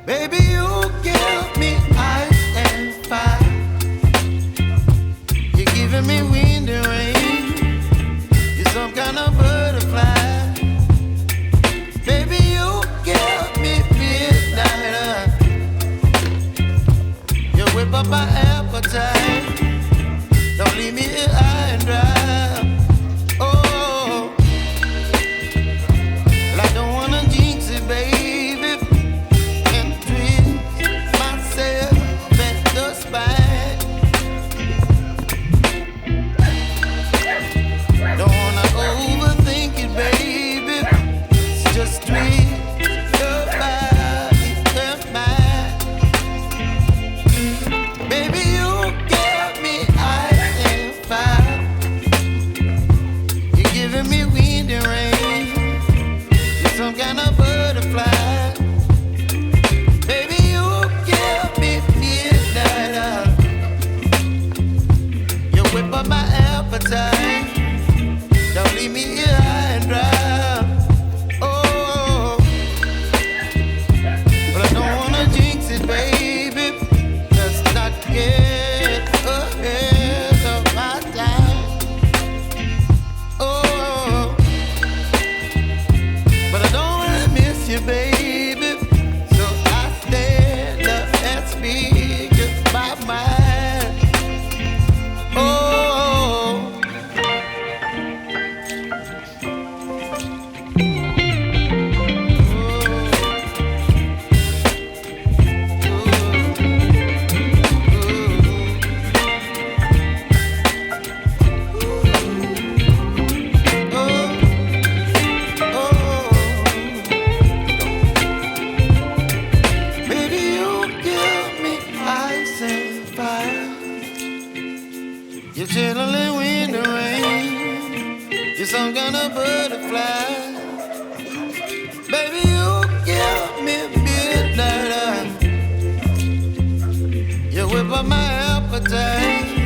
Baby, you give me ice and fire. You're giving me wind and rain. You're some kind of butterfly. Baby, you give me midnight. You whip up my appetite. Don't leave me here high and dry. Oh, well, I don't wanna jinx it, baby. Some kind of butterfly. Baby, you give me midnight. You whip up my appetite. Don't leave me here high and dry. Oh, but I don't wanna jinx it, baby. Let's not get ahead of my time. Oh, but I don't wanna miss you, baby. So I stand up and speak my mind. Oh, you're chilling wind and rain. You're some kind of butterfly. Baby, you give me midnight. You whip up my appetite.